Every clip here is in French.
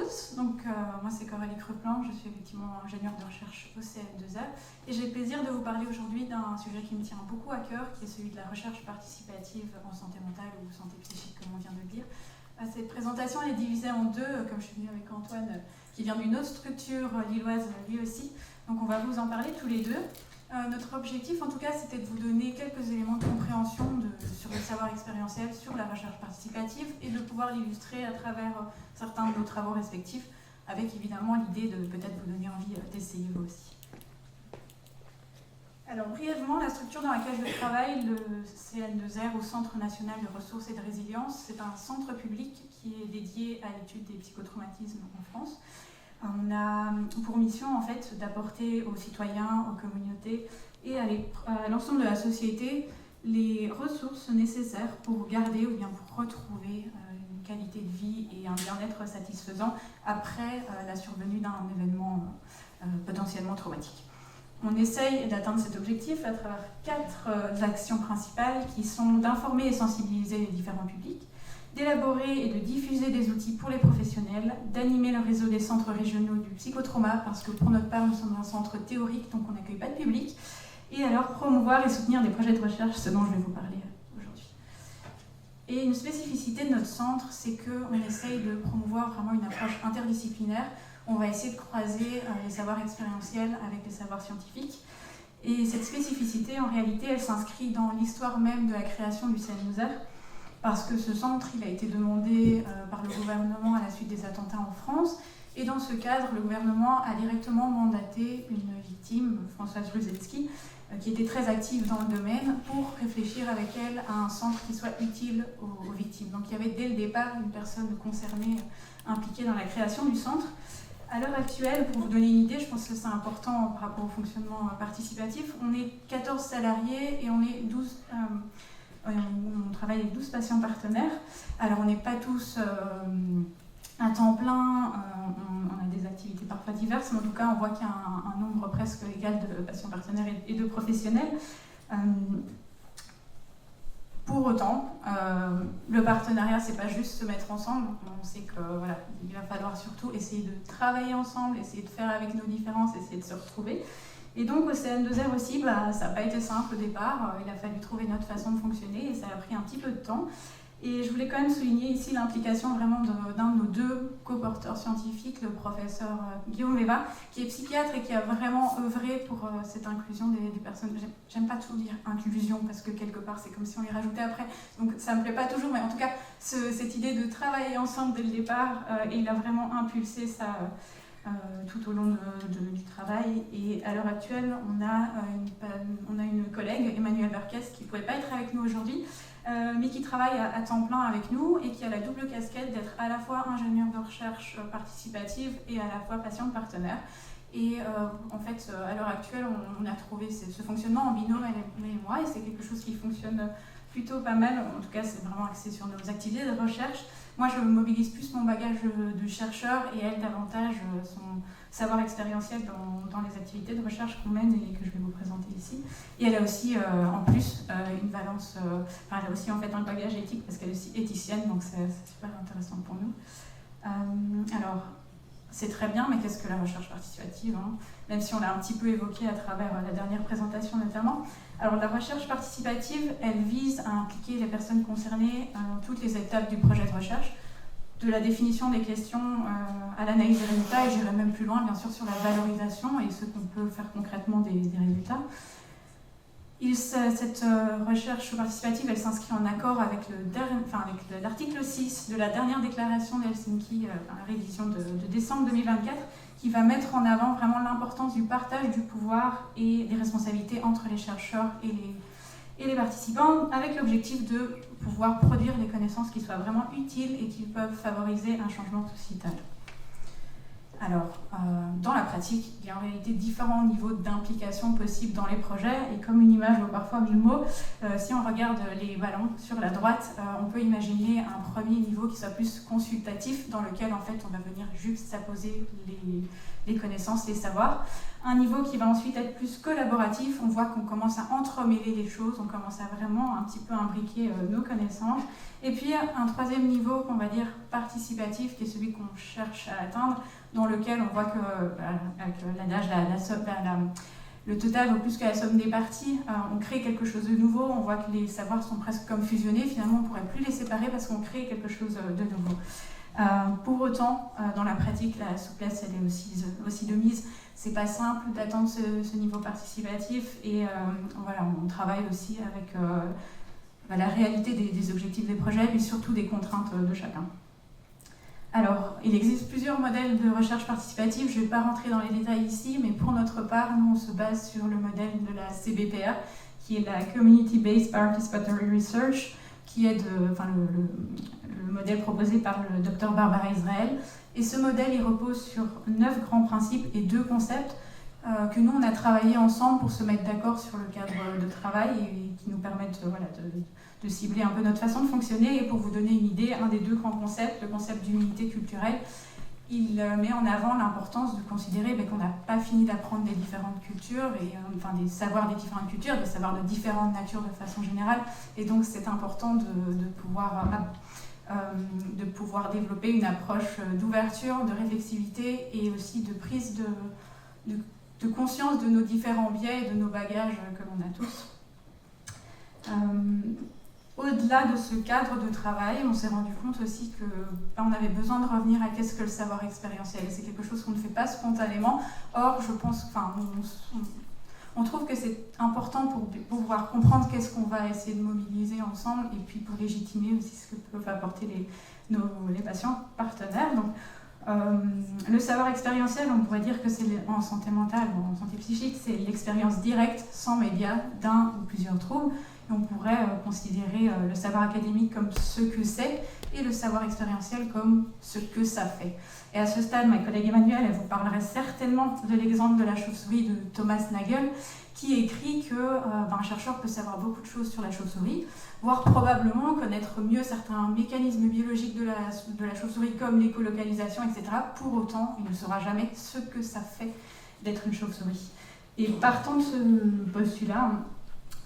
tous. Moi c'est Coralie Creplan, je suis effectivement ingénieure de recherche au CN2A et j'ai le plaisir de vous parler aujourd'hui d'un sujet qui me tient beaucoup à cœur, qui est celui de la recherche participative en santé mentale ou santé psychique comme on vient de le dire. Cette présentation elle est divisée en deux, comme je suis venue avec Antoine qui vient d'une autre structure lilloise lui aussi, donc on va vous en parler tous les deux. Notre objectif en tout cas c'était de vous donner quelques éléments de compréhension sur le savoir expérientiel, sur la recherche participative et de pouvoir l'illustrer à travers certains de nos travaux respectifs avec évidemment l'idée de peut-être vous donner envie d'essayer vous aussi. Alors brièvement, la structure dans laquelle je travaille, le CN2R, au Centre National de Ressources et de Résilience, c'est un centre public qui est dédié à l'étude des psychotraumatismes en France. On a pour mission en fait d'apporter aux citoyens, aux communautés et à l'ensemble de la société les ressources nécessaires pour garder ou bien pour retrouver une qualité de vie et un bien-être satisfaisant après la survenue d'un événement potentiellement traumatique. On essaye d'atteindre cet objectif à travers 4 actions principales qui sont d'informer et sensibiliser les différents publics, d'élaborer et de diffuser des outils pour les professionnels, d'animer le réseau des centres régionaux du psychotrauma, parce que pour notre part, nous sommes un centre théorique, donc on n'accueille pas de public, et alors promouvoir et soutenir des projets de recherche, ce dont je vais vous parler aujourd'hui. Et une spécificité de notre centre, c'est qu'on essaye de promouvoir vraiment une approche interdisciplinaire. On va essayer de croiser les savoirs expérientiels avec les savoirs scientifiques. Et cette spécificité, en réalité, elle s'inscrit dans l'histoire même de la création du CN2R, parce que ce centre il a été demandé par le gouvernement à la suite des attentats en France. Et dans ce cadre, le gouvernement a directement mandaté une victime, Françoise Ruzelski, qui était très active dans le domaine, pour réfléchir avec elle à un centre qui soit utile aux victimes. Donc il y avait dès le départ une personne concernée, impliquée dans la création du centre. À l'heure actuelle, pour vous donner une idée, je pense que c'est important par rapport au fonctionnement participatif, on est 14 salariés et on est 12... on travaille avec 12 patients partenaires. Alors on n'est pas tous à temps plein, on a des activités parfois diverses, mais en tout cas on voit qu'il y a un nombre presque égal de patients partenaires et de professionnels. Pour autant, le partenariat, c'est pas juste se mettre ensemble. On sait que voilà, il va falloir surtout essayer de travailler ensemble, essayer de faire avec nos différences, essayer de se retrouver. Et donc au CN2R aussi, ça n'a pas été simple au départ, il a fallu trouver notre façon de fonctionner et ça a pris un petit peu de temps. Et je voulais quand même souligner ici l'implication vraiment d'un de nos 2 co-porteurs scientifiques, le professeur Guillaume Weber, qui est psychiatre et qui a vraiment œuvré pour cette inclusion des personnes. J'aime pas toujours dire inclusion parce que quelque part c'est comme si on les rajoutait après, donc ça me plaît pas toujours, mais en tout cas cette idée de travailler ensemble dès le départ, et il a vraiment impulsé ça tout au long du travail. Et à l'heure actuelle, on a une collègue, Emmanuelle Verquès, qui ne pouvait pas être avec nous aujourd'hui, mais qui travaille à temps plein avec nous et qui a la double casquette d'être à la fois ingénieure de recherche participative et à la fois patiente partenaire. Et en fait, à l'heure actuelle, on a trouvé ce fonctionnement en binôme, elle et moi, et c'est quelque chose qui fonctionne plutôt pas mal. En tout cas, c'est vraiment axé sur nos activités de recherche. Moi, je mobilise plus mon bagage de chercheur et elle davantage son savoir expérientiel dans les activités de recherche qu'on mène et que je vais vous présenter ici. Et elle a aussi, en plus, une valence, elle a aussi en fait un bagage éthique parce qu'elle est aussi éthicienne, donc c'est super intéressant pour nous. Alors, c'est très bien, mais qu'est-ce que la recherche participative, hein, même si on l'a un petit peu évoqué à travers la dernière présentation notamment. Alors la recherche participative, elle vise à impliquer les personnes concernées dans toutes les étapes du projet de recherche, de la définition des questions à l'analyse des résultats, et j'irai même plus loin bien sûr sur la valorisation et ce qu'on peut faire concrètement des résultats. Cette recherche participative, elle s'inscrit en accord avec l'article 6 de la dernière déclaration d'Helsinki, la révision de décembre 2024, qui va mettre en avant vraiment l'importance du partage du pouvoir et des responsabilités entre les chercheurs et les participants, avec l'objectif de pouvoir produire des connaissances qui soient vraiment utiles et qui peuvent favoriser un changement sociétal. Alors, dans la pratique, il y a en réalité différents niveaux d'implication possibles dans les projets. Et comme une image vaut parfois mille mots, si on regarde les ballons sur la droite, on peut imaginer un premier niveau qui soit plus consultatif, dans lequel en fait on va venir juxtaposer les connaissances, les savoirs. Un niveau qui va ensuite être plus collaboratif, on voit qu'on commence à entremêler les choses, on commence à vraiment un petit peu imbriquer nos connaissances. Et puis un troisième niveau qu'on va dire participatif, qui est celui qu'on cherche à atteindre, dans lequel on voit que avec l'adage, le total vaut plus que la somme des parties, on crée quelque chose de nouveau, on voit que les savoirs sont presque comme fusionnés, finalement on ne pourrait plus les séparer parce qu'on crée quelque chose de nouveau. Pour autant, dans la pratique, la souplesse elle est aussi de mise. C'est pas simple d'atteindre ce niveau participatif et voilà, on travaille aussi avec la réalité des objectifs des projets, mais surtout des contraintes de chacun. Alors, il existe plusieurs modèles de recherche participative, je ne vais pas rentrer dans les détails ici, mais pour notre part, nous on se base sur le modèle de la CBPA, qui est la Community Based Participatory Research, qui est le modèle proposé par le Dr Barbara Israel. Et ce modèle, il repose sur 9 grands principes et 2 concepts que nous, on a travaillé ensemble pour se mettre d'accord sur le cadre de travail et qui nous permettent de cibler un peu notre façon de fonctionner. Et pour vous donner une idée, un des 2 grands concepts, le concept d'humilité culturelle, il met en avant l'importance de considérer qu'on n'a pas fini d'apprendre des différentes cultures, des savoirs des différentes cultures, des savoirs de différentes natures de façon générale. Et donc c'est important de pouvoir développer une approche d'ouverture, de réflexivité et aussi de prise de conscience de nos différents biais et de nos bagages que l'on a tous. Au-delà de ce cadre de travail, on s'est rendu compte aussi qu'on avait besoin de revenir à qu'est-ce que le savoir expérientiel. C'est quelque chose qu'on ne fait pas spontanément. Or, je pense, on trouve que c'est important pour pouvoir comprendre qu'est-ce qu'on va essayer de mobiliser ensemble et puis pour légitimer aussi ce que peuvent apporter les patients partenaires. Donc, le savoir expérientiel, on pourrait dire que c'est en santé mentale ou en santé psychique, c'est l'expérience directe, sans médias, d'un ou plusieurs troubles. Et on pourrait considérer le savoir académique comme ce que c'est et le savoir expérientiel comme ce que ça fait. Et à ce stade, ma collègue Emmanuelle, elle vous parlerait certainement de l'exemple de la chauve-souris de Thomas Nagel, qui écrit qu'un chercheur peut savoir beaucoup de choses sur la chauve-souris, voire probablement connaître mieux certains mécanismes biologiques de la chauve-souris, comme l'écolocalisation, etc. Pour autant, il ne saura jamais ce que ça fait d'être une chauve-souris. Et partant de ce postulat,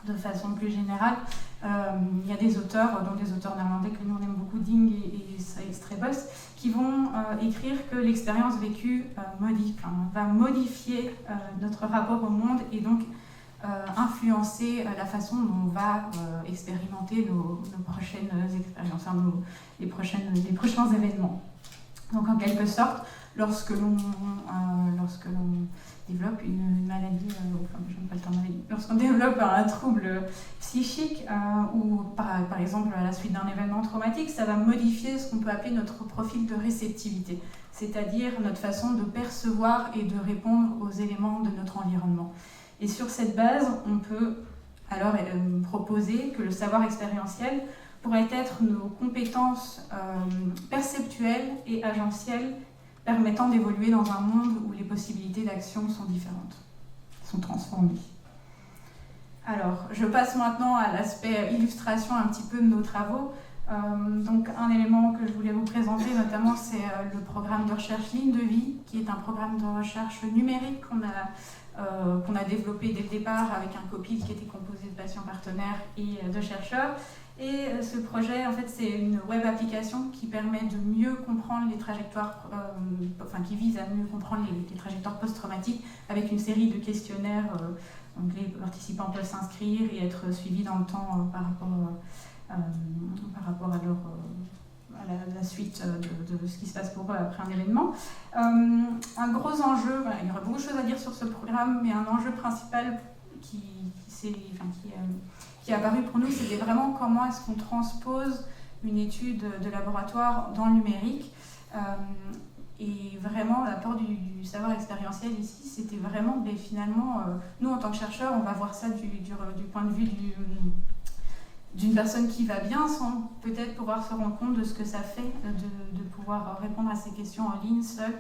de façon plus générale, il y a des auteurs, dont des auteurs néerlandais que nous on aime beaucoup, Ding et Strebos, qui vont écrire que l'expérience vécue va modifier notre rapport au monde et donc influencer la façon dont on va expérimenter nos prochaines expériences, les prochains événements. Donc en quelque sorte, lorsque l'on développe une maladie, lorsqu'on développe un trouble psychique ou par exemple à la suite d'un événement traumatique, ça va modifier ce qu'on peut appeler notre profil de réceptivité, c'est-à-dire notre façon de percevoir et de répondre aux éléments de notre environnement. Et sur cette base, on peut alors proposer que le savoir expérientiel pourrait être nos compétences perceptuelles et agentielles permettant d'évoluer dans un monde où les possibilités d'action sont différentes, sont transformées. Alors, je passe maintenant à l'aspect illustration un petit peu de nos travaux. Donc, un élément que je voulais vous présenter notamment, c'est le programme de recherche Ligne de vie, qui est un programme de recherche numérique qu'on a développé dès le départ avec un COPIL qui était composé de patients partenaires et de chercheurs. Et ce projet, en fait, c'est une web application qui permet de mieux comprendre les trajectoires, qui vise à mieux comprendre les trajectoires post-traumatiques avec une série de questionnaires. Donc les participants peuvent s'inscrire et être suivis dans le temps par rapport à la suite de ce qui se passe pour eux après un événement. Un gros enjeu, il y aurait beaucoup de choses à dire sur ce programme, mais un enjeu principal qui est apparu pour nous, c'était vraiment comment est-ce qu'on transpose une étude de laboratoire dans le numérique. Et vraiment, l'apport du savoir expérientiel ici, c'était vraiment, finalement, nous en tant que chercheurs, on va voir ça du point de vue d'une personne qui va bien sans peut-être pouvoir se rendre compte de ce que ça fait de pouvoir répondre à ces questions en ligne seule.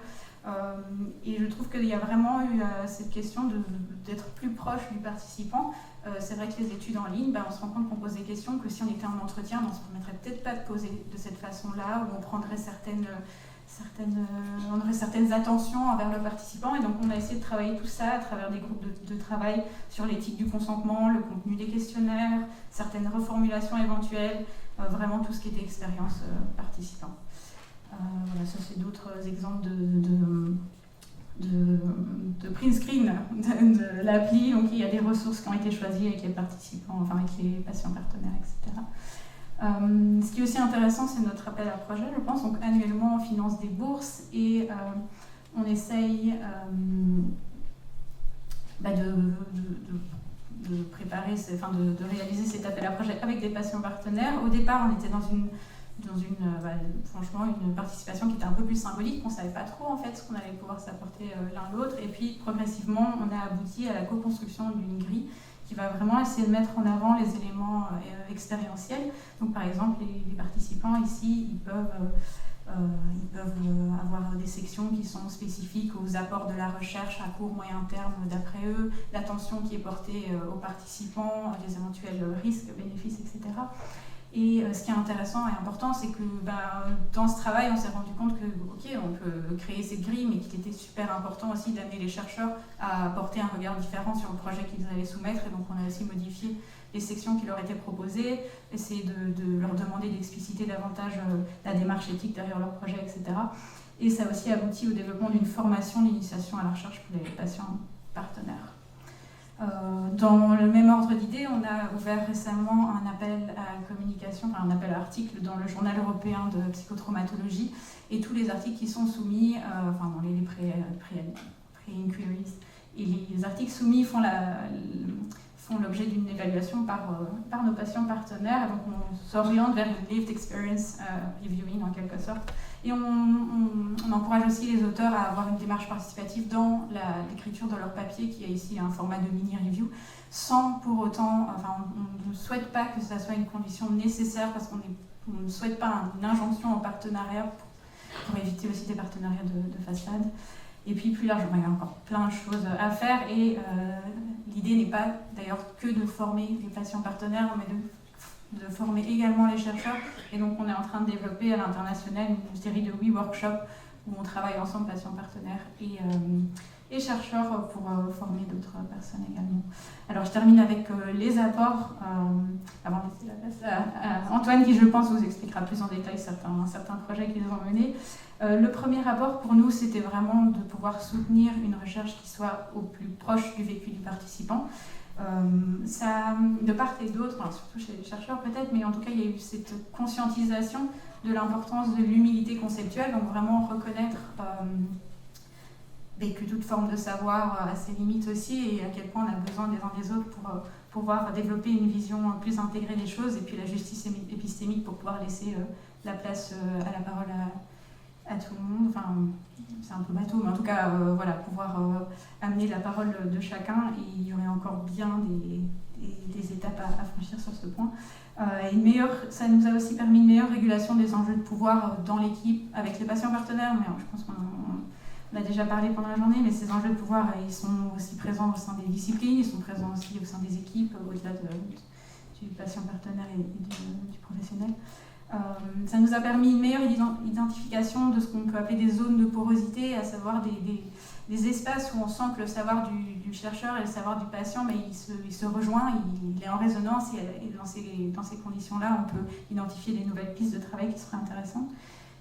Et je trouve qu'il y a vraiment eu cette question d'être plus proche du participant. C'est vrai que les études en ligne, on se rend compte qu'on pose des questions que si on était en entretien, on ne se permettrait peut-être pas de poser de cette façon-là, où on prendrait on aurait certaines attentions envers le participant. Et donc on a essayé de travailler tout ça à travers des groupes de travail sur l'éthique du consentement, le contenu des questionnaires, certaines reformulations éventuelles, vraiment tout ce qui était expérience participant. Voilà, ça c'est d'autres exemples de print screen de l'appli. Donc il y a des ressources qui ont été choisies avec les participants, enfin avec les patients partenaires, etc. Ce qui est aussi intéressant, c'est notre appel à projet, je pense. Donc annuellement, on finance des bourses et on essaye de préparer, de réaliser cet appel à projet avec des patients partenaires. Au départ, on était dans franchement une participation qui était un peu plus symbolique. On ne savait pas trop en fait ce qu'on allait pouvoir s'apporter l'un l'autre. Et puis progressivement, on a abouti à la co-construction d'une grille qui va vraiment essayer de mettre en avant les éléments expérientiels. Donc par exemple, les participants ici, ils peuvent avoir des sections qui sont spécifiques aux apports de la recherche à court, moyen terme d'après eux, l'attention qui est portée aux participants, les éventuels risques, bénéfices, etc. Et ce qui est intéressant et important, c'est que dans ce travail, on s'est rendu compte que, on peut créer cette grille, mais qu'il était super important aussi d'amener les chercheurs à apporter un regard différent sur le projet qu'ils allaient soumettre. Et donc, on a aussi modifié les sections qui leur étaient proposées, essayer de leur demander d'expliciter davantage la démarche éthique derrière leur projet, etc. Et ça a aussi abouti au développement d'une formation d'initiation à la recherche pour les patients partenaires. Dans le même ordre d'idées, on a ouvert récemment un appel à communication, un appel à articles dans le journal européen de psychotraumatologie, et tous les articles qui sont soumis, dans les pre-inquiries, et les articles soumis font l'objet d'une évaluation par nos patients partenaires. Donc on s'oriente vers une lived experience reviewing en quelque sorte. Et on encourage aussi les auteurs à avoir une démarche participative dans l'écriture de leur papier, qui est ici un format de mini-review, sans pour autant, on ne souhaite pas que ça soit une condition nécessaire, parce qu'on ne souhaite pas une injonction au partenariat pour éviter aussi des partenariats de façade. Et puis plus largement, il y a encore plein de choses à faire, et l'idée n'est pas d'ailleurs que de former les patients partenaires, mais de former également les chercheurs. Et donc on est en train de développer à l'international une série de workshops où on travaille ensemble, patients partenaires et chercheurs, pour former d'autres personnes également. Alors je termine avec les apports, avant de laisser la place à Antoine, qui je pense vous expliquera plus en détail certains projets qu'ils ont menés. Le premier apport pour nous, c'était vraiment de pouvoir soutenir une recherche qui soit au plus proche du vécu du participant. Ça, de part et d'autre, surtout chez les chercheurs peut-être, mais en tout cas il y a eu cette conscientisation de l'importance de l'humilité conceptuelle, donc vraiment reconnaître que toute forme de savoir a ses limites aussi, et à quel point on a besoin des uns des autres pour pouvoir développer une vision plus intégrée des choses, et puis la justice épistémique pour pouvoir laisser la place à la parole à tout le monde. C'est un peu bateau, mais en tout cas, pouvoir amener la parole de chacun, et il y aurait encore bien des étapes à franchir sur ce point. Ça nous a aussi permis une meilleure régulation des enjeux de pouvoir dans l'équipe, avec les patients partenaires, mais je pense qu'on a déjà parlé pendant la journée, mais ces enjeux de pouvoir, ils sont aussi présents au sein des disciplines, ils sont présents aussi au sein des équipes, au-delà du patient partenaire et du professionnel. Ça nous a permis une meilleure identification de ce qu'on peut appeler des zones de porosité, à savoir des espaces où on sent que le savoir du chercheur et le savoir du patient, il se rejoint, il est en résonance, et dans ces conditions-là, on peut identifier des nouvelles pistes de travail qui seraient intéressantes.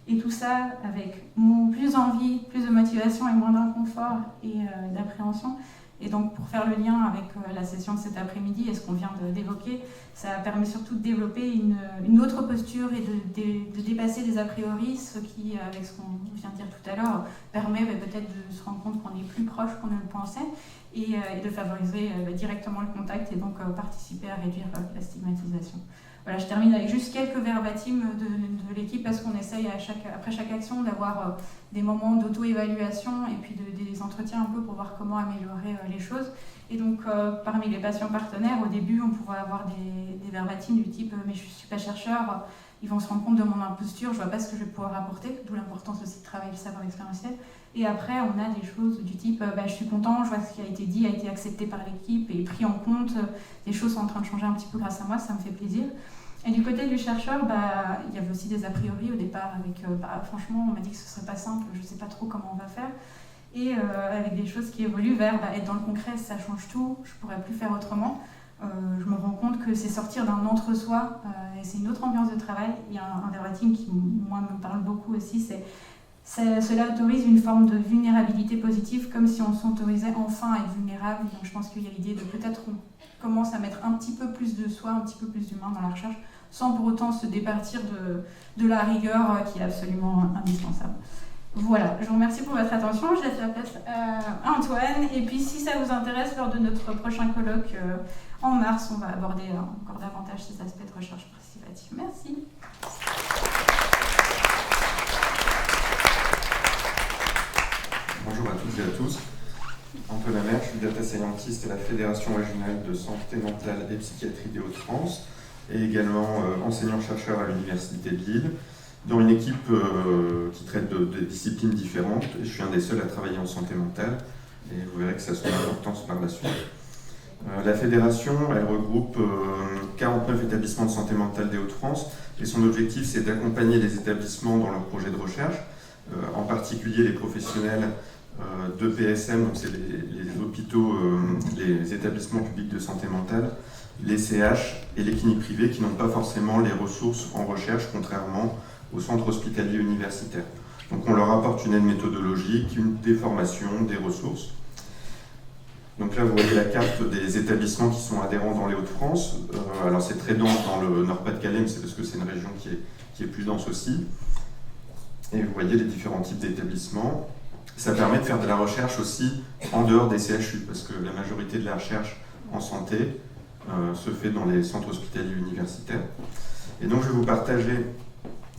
Et tout ça avec plus d'envie, plus de motivation et moins d'inconfort et d'appréhension. Et donc, pour faire le lien avec la session de cet après-midi et ce qu'on vient d'évoquer, ça permet surtout de développer une autre posture et de dépasser des a priori, ce qui, avec ce qu'on vient de dire tout à l'heure, permet peut-être de se rendre compte qu'on est plus proche qu'on ne le pensait, et de favoriser directement le contact, et donc participer à réduire la stigmatisation. Voilà, je termine avec juste quelques verbatims de l'équipe parce qu'on essaye après chaque action d'avoir des moments d'auto-évaluation et puis des entretiens un peu pour voir comment améliorer les choses. Et donc, parmi les patients partenaires, au début, on pourrait avoir des verbatims du type « mais je ne suis pas chercheur », ils vont se rendre compte de mon imposture, je ne vois pas ce que je vais pouvoir apporter, d'où l'importance aussi de travailler le savoir expérientiel. Et après, on a des choses du type je suis content, je vois ce qui a été dit, a été accepté par l'équipe et pris en compte, des choses sont en train de changer un petit peu grâce à moi, ça me fait plaisir. Et du côté du chercheur, il y avait aussi des a priori au départ, avec franchement, on m'a dit que ce serait pas simple, je ne sais pas trop comment on va faire. Et avec des choses qui évoluent vers être dans le concret, ça change tout, je ne pourrais plus faire autrement. Je me rends compte que c'est sortir d'un entre-soi, et c'est une autre ambiance de travail. Il y a un verbatim qui, moi, me parle beaucoup aussi, cela autorise une forme de vulnérabilité positive, comme si on s'autorisait enfin à être vulnérable. Donc je pense qu'il y a l'idée de peut-être qu'on commence à mettre un petit peu plus de soi, un petit peu plus d'humain dans la recherche, sans pour autant se départir de la rigueur qui est absolument indispensable. Voilà, je vous remercie pour votre attention. Je laisse la place à Antoine. Et puis si ça vous intéresse, lors de notre prochain colloque en mars, on va aborder encore davantage ces aspects de recherche participative. Merci. Bonjour à toutes et à tous. Antoine Lamère, je suis data scientist à la Fédération régionale de santé mentale et psychiatrie des Hauts-de-France et également enseignant-chercheur à l'Université de Lille, dans une équipe qui traite de disciplines différentes. Et je suis un des seuls à travailler en santé mentale et vous verrez que ça a son importance par la suite. La fédération, elle regroupe 49 établissements de santé mentale des Hauts-de-France et son objectif, c'est d'accompagner les établissements dans leurs projets de recherche, en particulier les professionnels de PSM, donc c'est les hôpitaux, les établissements publics de santé mentale, les CH et les cliniques privées qui n'ont pas forcément les ressources en recherche, contrairement aux centres hospitaliers universitaires. Donc on leur apporte une aide méthodologique, des formations, des ressources. Donc là, vous voyez la carte des établissements qui sont adhérents dans les Hauts-de-France. Alors c'est très dense dans le Nord-Pas-de-Calais, mais c'est parce que c'est une région qui est plus dense aussi. Et vous voyez les différents types d'établissements. Ça permet de faire de la recherche aussi en dehors des CHU, parce que la majorité de la recherche en santé se fait dans les centres hospitaliers universitaires. Et donc je vais vous partager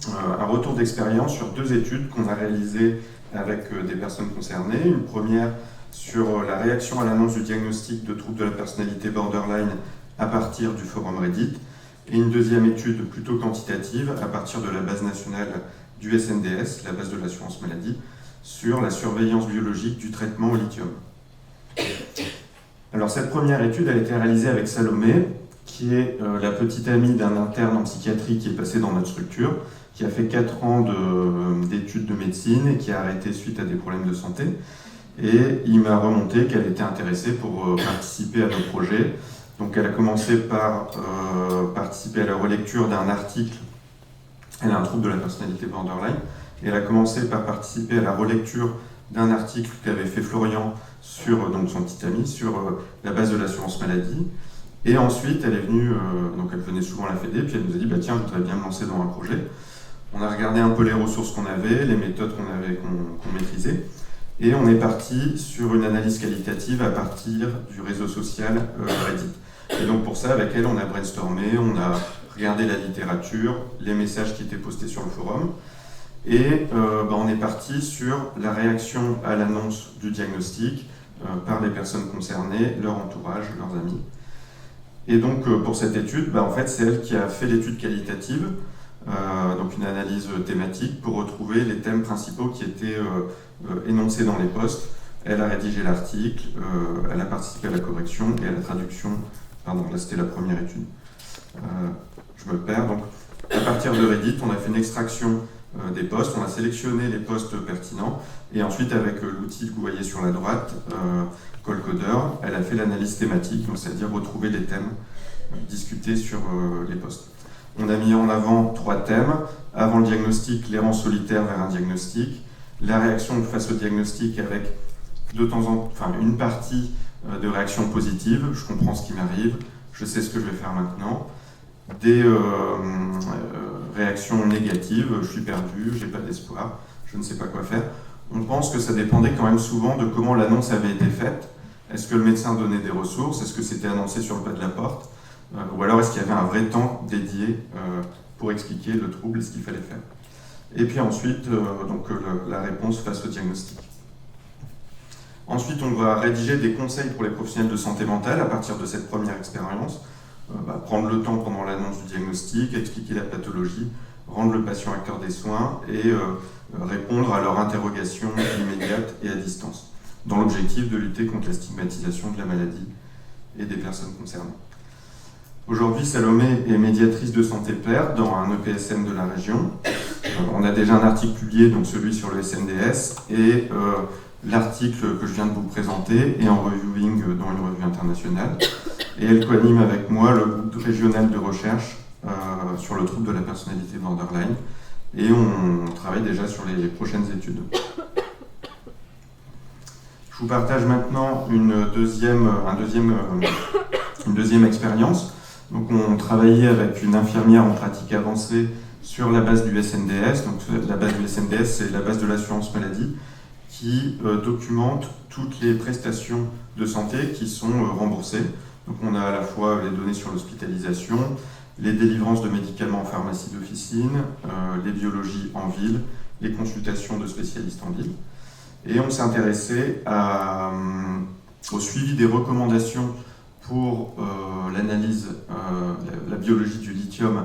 un retour d'expérience sur 2 études qu'on a réalisées avec des personnes concernées. Une première sur la réaction à l'annonce du diagnostic de troubles de la personnalité borderline à partir du forum Reddit, et une deuxième étude plutôt quantitative à partir de la base nationale du SNDS, la base de l'assurance maladie, sur la surveillance biologique du traitement au lithium. Alors cette première étude a été réalisée avec Salomé, qui est la petite amie d'un interne en psychiatrie qui est passé dans notre structure, qui a fait 4 ans d'études de médecine et qui a arrêté suite à des problèmes de santé. Et il m'a remonté qu'elle était intéressée pour participer à nos projets. Donc elle a commencé par participer à la relecture d'un article. Elle a un trouble de la personnalité borderline. Et elle a commencé par participer à la relecture d'un article qu'avait fait Florian sur donc son petit ami, sur la base de l'assurance maladie. Et ensuite, elle est venue, donc elle venait souvent à la Fédé, puis elle nous a dit tiens, je voudrais bien me lancer dans un projet. On a regardé un peu les ressources qu'on avait, les méthodes qu'on maîtrisait. Et on est parti sur une analyse qualitative à partir du réseau social Reddit. Et donc pour ça, avec elle, on a brainstormé, on a regardé la littérature, les messages qui étaient postés sur le forum. Et on est parti sur la réaction à l'annonce du diagnostic par les personnes concernées, leur entourage, leurs amis. Et donc pour cette étude, en fait, c'est elle qui a fait l'étude qualitative, donc une analyse thématique pour retrouver les thèmes principaux qui étaient énoncés dans les posts. Elle a rédigé l'article, elle a participé à la correction et à la traduction. Pardon, là c'était la première étude. Je me perds. Donc, à partir de Reddit, on a fait une extraction des posts, on a sélectionné les posts pertinents et ensuite avec l'outil que vous voyez sur la droite, Callcoder, elle a fait l'analyse thématique, c'est-à-dire retrouver les thèmes discutés sur les posts. On a mis en avant 3 thèmes: avant le diagnostic, l'errant solitaire vers un diagnostic, la réaction face au diagnostic avec de temps en temps, une partie de réaction positive, je comprends ce qui m'arrive, je sais ce que je vais faire maintenant, des réactions négatives, je suis perdu, j'ai pas d'espoir, je ne sais pas quoi faire. On pense que ça dépendait quand même souvent de comment l'annonce avait été faite. Est-ce que le médecin donnait des ressources? Est-ce que c'était annoncé sur le pas de la porte? ou alors est-ce qu'il y avait un vrai temps dédié pour expliquer le trouble et ce qu'il fallait faire. Et puis ensuite, la réponse face au diagnostic. Ensuite, on va rédiger des conseils pour les professionnels de santé mentale à partir de cette première expérience. Prendre le temps pendant l'annonce du diagnostic, expliquer la pathologie, rendre le patient acteur des soins et répondre à leurs interrogations immédiates et à distance, dans l'objectif de lutter contre la stigmatisation de la maladie et des personnes concernées. Aujourd'hui, Salomé est médiatrice de santé PER dans un EPSM de la région. On a déjà un article publié, donc celui sur le SNDS, et l'article que je viens de vous présenter est en reviewing dans une revue internationale. Et elle coanime avec moi le groupe régional de recherche sur le trouble de la personnalité borderline. Et on travaille déjà sur les prochaines études. Je vous partage maintenant une deuxième expérience. Donc on travaillait avec une infirmière en pratique avancée sur la base du SNDS. Donc la base du SNDS, c'est la base de l'assurance maladie qui documente toutes les prestations de santé qui sont remboursées. Donc on a à la fois les données sur l'hospitalisation, les délivrances de médicaments en pharmacie d'officine, les biologies en ville, les consultations de spécialistes en ville. Et on s'est intéressé au suivi des recommandations pour l'analyse, la biologie du lithium,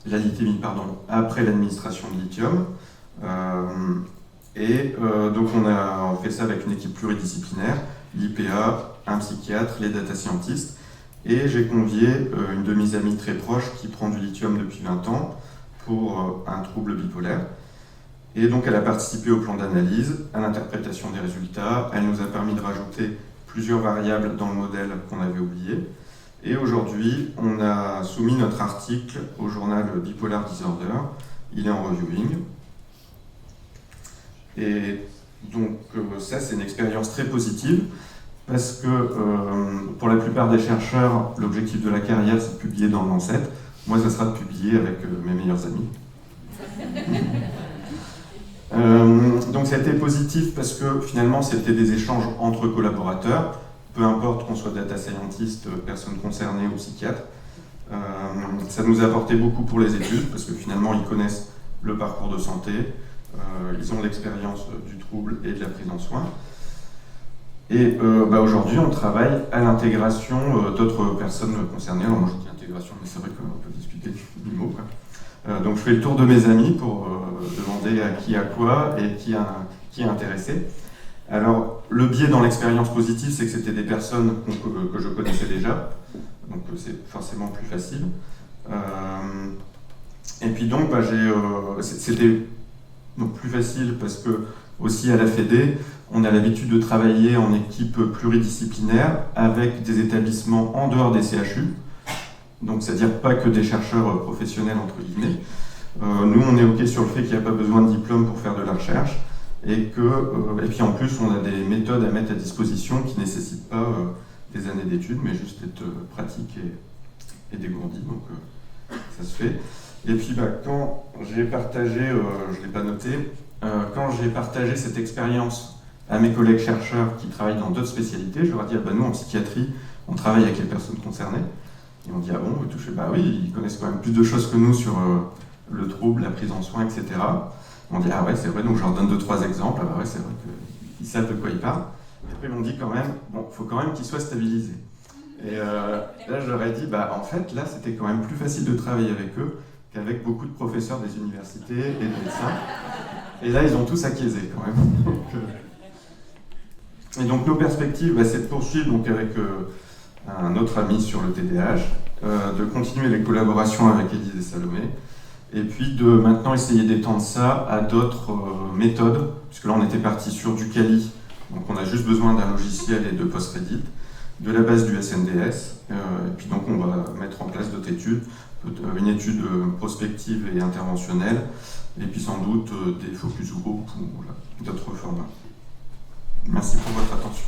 la lithémie, après l'administration de lithium. Donc on a fait ça avec une équipe pluridisciplinaire, l'IPA, un psychiatre, les data scientists, et j'ai convié une de mes amies très proches qui prend du lithium depuis 20 ans pour un trouble bipolaire. Et donc elle a participé au plan d'analyse, à l'interprétation des résultats, elle nous a permis de rajouter plusieurs variables dans le modèle qu'on avait oublié. Et aujourd'hui, on a soumis notre article au journal Bipolar Disorder, il est en reviewing. Et donc ça, c'est une expérience très positive, parce que pour la plupart des chercheurs, l'objectif de la carrière, c'est de publier dans le Lancet. Moi, ça sera de publier avec mes meilleurs amis. Donc ça a été positif parce que finalement, c'était des échanges entre collaborateurs, peu importe qu'on soit data scientist, personne concernée ou psychiatre. Ça nous a apporté beaucoup pour les études, parce que finalement, ils connaissent le parcours de santé, ils ont l'expérience du trouble et de la prise en soin. Et aujourd'hui, on travaille à l'intégration d'autres personnes concernées. Alors moi, je dis intégration, mais c'est vrai qu'on peut discuter du mot, quoi. Donc je fais le tour de mes amis pour demander à qui a quoi et qui est intéressé. Alors, le biais dans l'expérience positive, c'est que c'était des personnes que je connaissais déjà, donc c'est forcément plus facile. Et puis donc, c'était donc plus facile parce que aussi à la FEDE, on a l'habitude de travailler en équipe pluridisciplinaire avec des établissements en dehors des CHU, donc c'est-à-dire pas que des chercheurs professionnels entre guillemets. Nous, on est OK sur le fait qu'il n'y a pas besoin de diplôme pour faire de la recherche et puis en plus, on a des méthodes à mettre à disposition qui ne nécessitent pas des années d'études, mais juste être pratique et dégourdi, donc ça se fait. Et puis quand j'ai partagé, je ne l'ai pas noté, quand j'ai partagé cette expérience à mes collègues chercheurs qui travaillent dans d'autres spécialités, je leur ai dit, nous en psychiatrie, on travaille avec les personnes concernées. Ils m'ont dit, ah bon, vous touchez ? Bah oui, ils connaissent quand même plus de choses que nous sur le trouble, la prise en soins, etc. Ils m'ont dit, ah ouais, c'est vrai, donc je leur donne 2-3 exemples. Ah bah ouais, c'est vrai qu'ils savent de quoi ils parlent. Et après, ils m'ont dit quand même, bon, il faut quand même qu'ils soient stabilisés. Et là, je leur ai dit, en fait, là, c'était quand même plus facile de travailler avec eux qu'avec beaucoup de professeurs des universités et de médecins. Et là, ils ont tous acquiescé quand même. Et donc, nos perspectives, c'est de poursuivre donc, avec un autre ami sur le TDAH, de continuer les collaborations avec Élise et Salomé, et puis de maintenant essayer d'étendre ça à d'autres méthodes, puisque là on était parti sur du Kali, donc on a juste besoin d'un logiciel et de Postredit, de la base du SNDS, et puis donc on va mettre en place d'autres études, une étude prospective et interventionnelle, et puis sans doute des focus group ou d'autres formats. Merci pour votre attention.